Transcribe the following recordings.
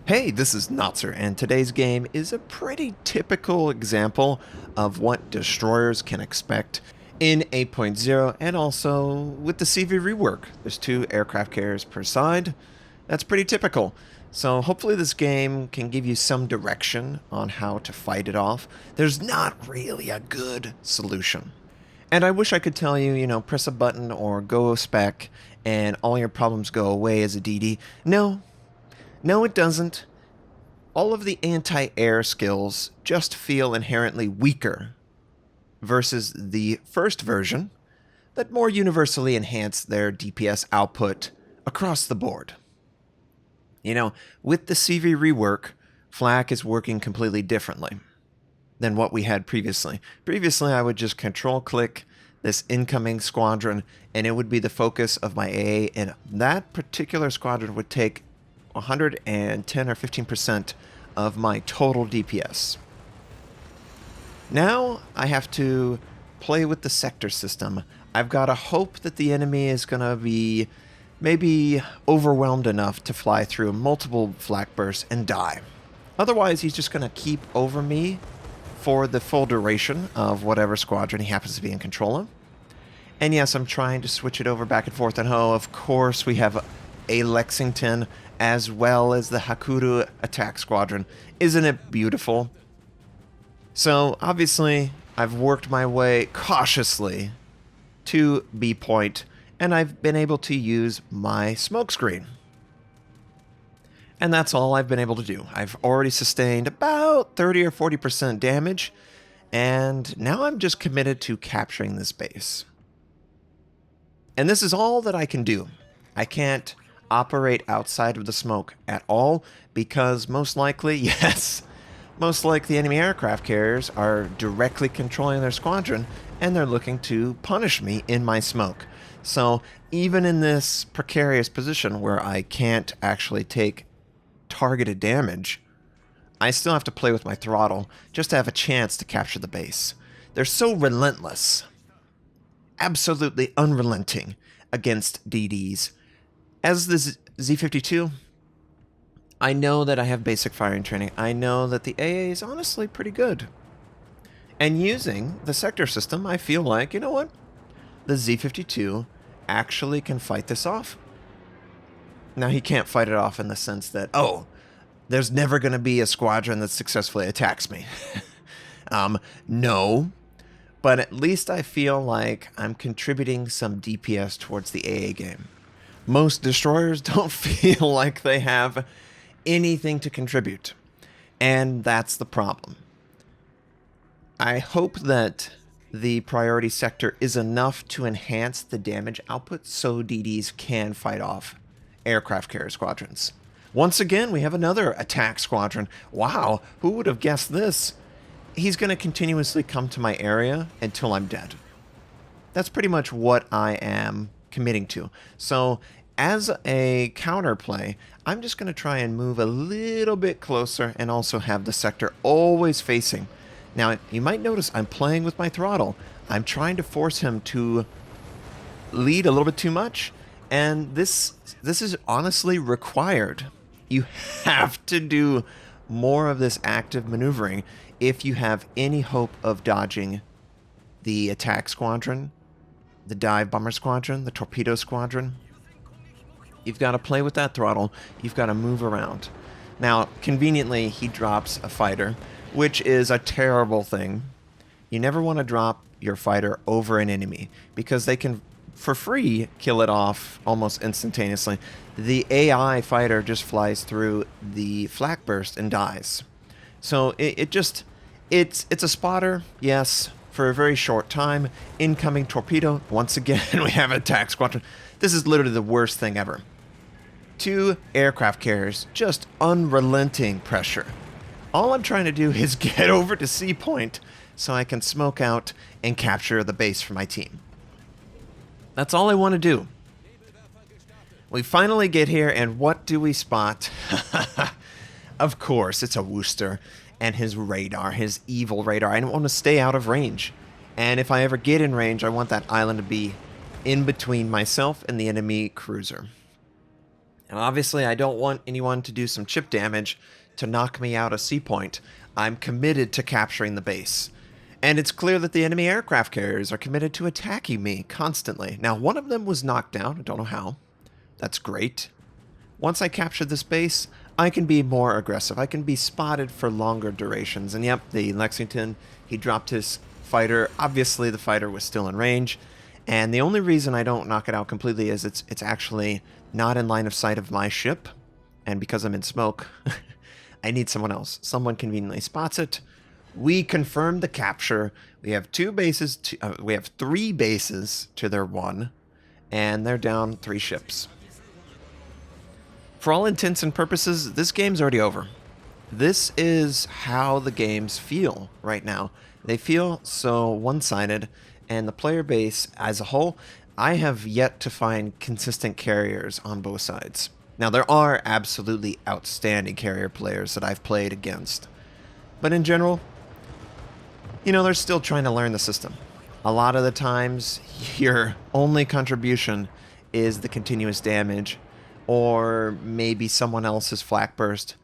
Hey, this is Notser, and today's game is a pretty typical example of what destroyers can expect in 8.0 and also with the CV rework. There's 2 aircraft carriers per side. That's pretty typical. So hopefully this game can give you some direction on how to fight it off. There's not really a good solution. And I wish I could tell you, press a button or go spec and all your problems go away as a DD. No, it doesn't. All of the anti-air skills just feel inherently weaker versus the first version that more universally enhance their DPS output across the board. With the CV rework, Flak is working completely differently than what we had previously. Previously, I would just control-click this incoming squadron, and it would be the focus of my AA, and that particular squadron would take 110 or 15% of my total DPS. Now I have to play with the sector system. I've got to hope that the enemy is going to be maybe overwhelmed enough to fly through multiple flak bursts and die. Otherwise, he's just going to keep over me for the full duration of whatever squadron he happens to be in control of. And yes, I'm trying to switch it over back and forth, and of course we have a Lexington as well as the Hakuru attack squadron. Isn't it beautiful? So obviously I've worked my way cautiously to B point, and I've been able to use my smoke screen. And that's all I've been able to do. I've already sustained about 30 or 40% damage, and now I'm just committed to capturing this base. And this is all that I can do. I can't operate outside of the smoke at all because most likely the enemy aircraft carriers are directly controlling their squadron and they're looking to punish me in my smoke. So even in this precarious position where I can't actually take targeted damage, I still have to play with my throttle just to have a chance to capture the base. They're so relentless, absolutely unrelenting against DDs. As the Z52, I know that I have basic firing training. I know that the AA is honestly pretty good. And using the sector system, I feel like, you know what? The Z52 actually can fight this off. Now, he can't fight it off in the sense that, there's never going to be a squadron that successfully attacks me. No. But at least I feel like I'm contributing some DPS towards the AA game. Most destroyers don't feel like they have anything to contribute, and that's the problem. I hope that the priority sector is enough to enhance the damage output so DDs can fight off aircraft carrier squadrons. Once again, we have another attack squadron. Wow, who would have guessed this? He's going to continuously come to my area until I'm dead. That's pretty much what I am committing to. So as a counterplay, I'm just going to try and move a little bit closer and also have the sector always facing. Now, you might notice I'm playing with my throttle. I'm trying to force him to lead a little bit too much, and this is honestly required. You have to do more of this active maneuvering if you have any hope of dodging the attack squadron, the dive bomber squadron, the torpedo squadron. You've got to play with that throttle. You've got to move around. Now, conveniently, he drops a fighter, which is a terrible thing. You never want to drop your fighter over an enemy because they can, for free, kill it off almost instantaneously. The AI fighter just flies through the flak burst and dies. So it's a spotter, yes, for a very short time. Incoming torpedo. Once again, we have an attack squadron. This is literally the worst thing ever. 2 aircraft carriers, just unrelenting pressure. All I'm trying to do is get over to C point so I can smoke out and capture the base for my team. That's all I want to do. We finally get here, and what do we spot? Of course, it's a Worcester and his radar, his evil radar. I don't want to stay out of range. And if I ever get in range, I want that island to be in between myself and the enemy cruiser. And obviously, I don't want anyone to do some chip damage to knock me out a C point. I'm committed to capturing the base. And it's clear that the enemy aircraft carriers are committed to attacking me constantly. Now, one of them was knocked down. I don't know how. That's great. Once I capture this base, I can be more aggressive. I can be spotted for longer durations. And yep, the Lexington, he dropped his fighter. Obviously, the fighter was still in range. And the only reason I don't knock it out completely is it's actually not in line of sight of my ship. And because I'm in smoke, I need someone else. Someone conveniently spots it. We confirmed the capture. We have we have 3 bases to their 1. And they're down 3 ships. For all intents and purposes, this game's already over. This is how the games feel right now. They feel so one-sided, and the player base as a whole, I have yet to find consistent carriers on both sides. Now, there are absolutely outstanding carrier players that I've played against. But in general, you know, they're still trying to learn the system. A lot of the times, your only contribution is the continuous damage, or maybe someone else's flak burst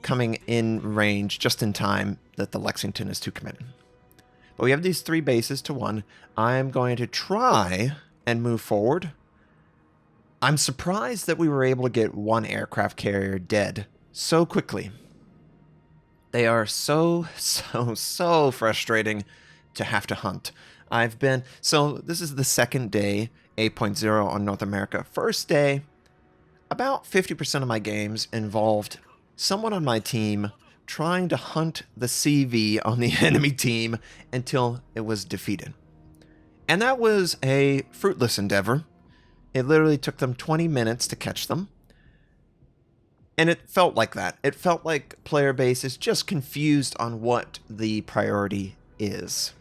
coming in range just in time that the Lexington is too committed. But we have these 3 bases to 1. I'm going to try and move forward. I'm surprised that we were able to get 1 aircraft carrier dead so quickly. They are so frustrating to have to hunt. So this is the 2nd day, 8.0 on North America. First day, about 50% of my games involved someone on my team trying to hunt the CV on the enemy team until it was defeated. And that was a fruitless endeavor. It literally took them 20 minutes to catch them. And it felt like that. It felt like player base is just confused on what the priority is.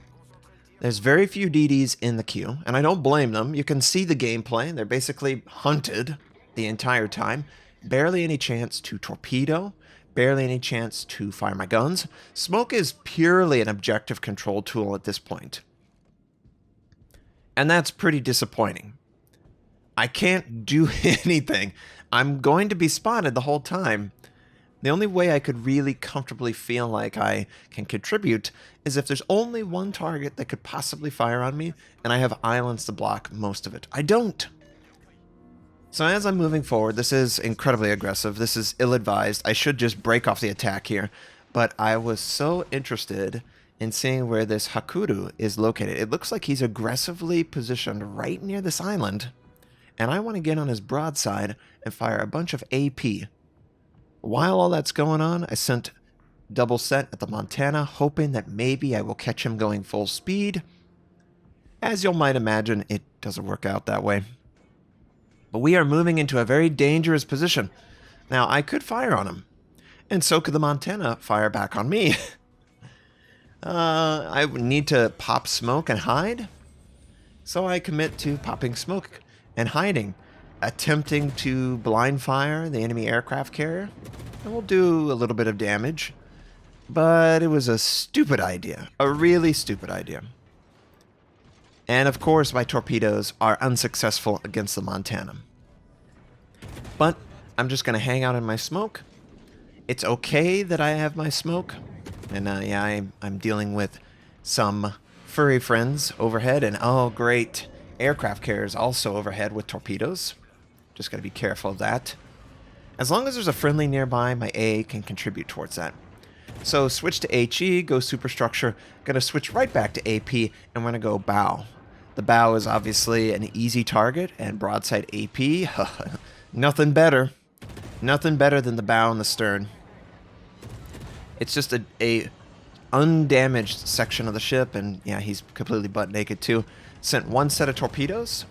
There's very few DDs in the queue, and I don't blame them. You can see the gameplay. They're basically hunted the entire time. Barely any chance to torpedo. Barely any chance to fire my guns. Smoke is purely an objective control tool at this point. And that's pretty disappointing. I can't do anything. I'm going to be spotted the whole time. The only way I could really comfortably feel like I can contribute is if there's only one target that could possibly fire on me, and I have islands to block most of it. I don't. So as I'm moving forward, this is incredibly aggressive. This is ill-advised. I should just break off the attack here. But I was so interested in seeing where this Hakuru is located. It looks like he's aggressively positioned right near this island. And I want to get on his broadside and fire a bunch of AP. While all that's going on, I sent double set at the Montana, hoping that maybe I will catch him going full speed. As you might imagine, it doesn't work out that way. But we are moving into a very dangerous position. Now, I could fire on him, and so could the Montana fire back on me. I need to pop smoke and hide, so I commit to popping smoke and hiding, attempting to blind fire the enemy aircraft carrier. And we'll do a little bit of damage, but it was a stupid idea, a really stupid idea. And of course, my torpedoes are unsuccessful against the Montana. But I'm just going to hang out in my smoke. It's okay that I have my smoke. And yeah, I'm dealing with some furry friends overhead. And oh, great. Aircraft carriers also overhead with torpedoes. Just got to be careful of that. As long as there's a friendly nearby, my A can contribute towards that. So switch to HE, go superstructure. Going to switch right back to AP, and we're going to go bow. The bow is obviously an easy target, and broadside AP, nothing better. Nothing better than the bow and the stern. It's just a undamaged section of the ship, and yeah, he's completely butt naked too. Sent 1 set of torpedoes.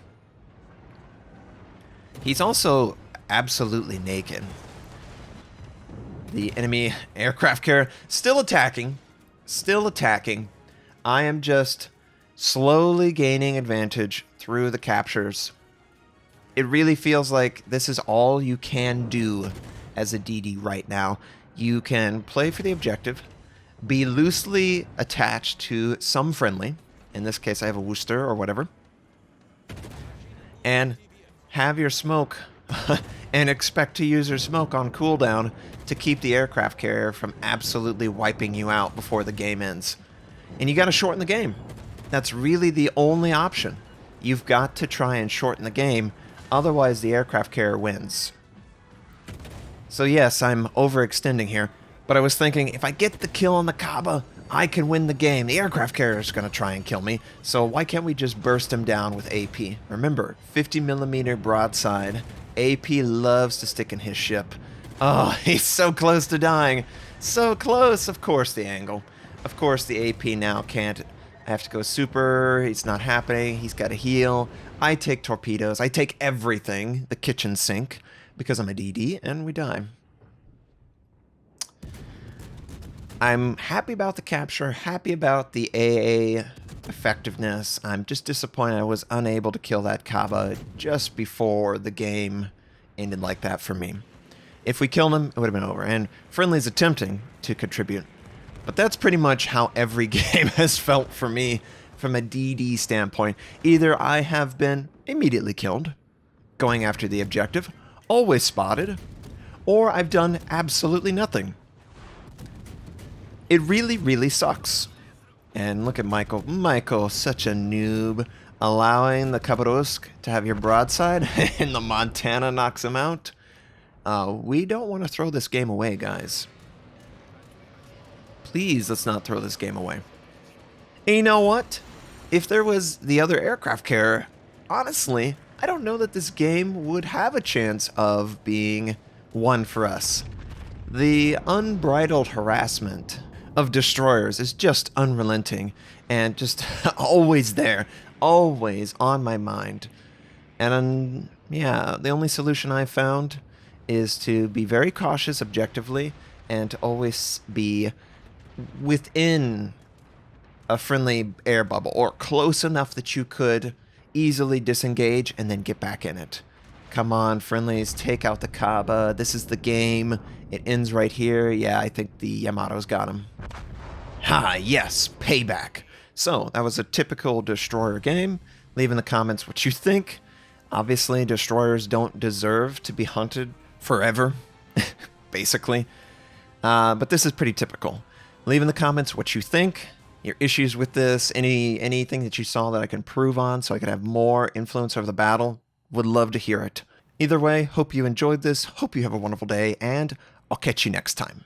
He's also absolutely naked. The enemy aircraft carrier still attacking. Still attacking. I am just slowly gaining advantage through the captures. It really feels like this is all you can do as a DD right now. You can play for the objective, be loosely attached to some friendly. In this case, I have a Worcester or whatever. And have your smoke and expect to use your smoke on cooldown to keep the aircraft carrier from absolutely wiping you out before the game ends. And you got to shorten the game. That's really the only option. You've got to try and shorten the game, otherwise the aircraft carrier wins. So yes, I'm overextending here, but I was thinking if I get the kill on the Kaaba, I can win the game. The aircraft carrier is going to try and kill me, so why can't we just burst him down with AP? Remember, 50mm broadside. AP loves to stick in his ship. Oh, he's so close to dying. So close. Of course the angle. Of course the AP now can't. I have to go super. It's not happening. He's got to heal. I take torpedoes. I take everything. The kitchen sink. Because I'm a DD, and we die. I'm happy about the capture, happy about the AA effectiveness. I'm just disappointed I was unable to kill that Kaaba just before the game ended like that for me. If we killed him, it would have been over. And Friendly's attempting to contribute. But that's pretty much how every game has felt for me from a DD standpoint. Either I have been immediately killed, going after the objective, always spotted, or I've done absolutely nothing. It really, really sucks. And look at Michael. Michael, such a noob. Allowing the Khabarovsk to have your broadside and the Montana knocks him out. We don't want to throw this game away, guys. Please, let's not throw this game away. And you know what? If there was the other aircraft carrier, honestly, I don't know that this game would have a chance of being won for us. The unbridled harassment of destroyers is just unrelenting and just always there, always on my mind. And yeah, the only solution I've found is to be very cautious objectively and to always be within a friendly air bubble or close enough that you could easily disengage and then get back in it. Come on, friendlies, take out the Kaaba. This is the game. It ends right here. Yeah, I think the Yamato's got him. Ha, yes, payback. So, that was a typical destroyer game. Leave in the comments what you think. Obviously, destroyers don't deserve to be hunted forever, basically. But this is pretty typical. Leave in the comments what you think, your issues with this, anything that you saw that I can improve on so I can have more influence over the battle. Would love to hear it. Either way, hope you enjoyed this, hope you have a wonderful day, and I'll catch you next time.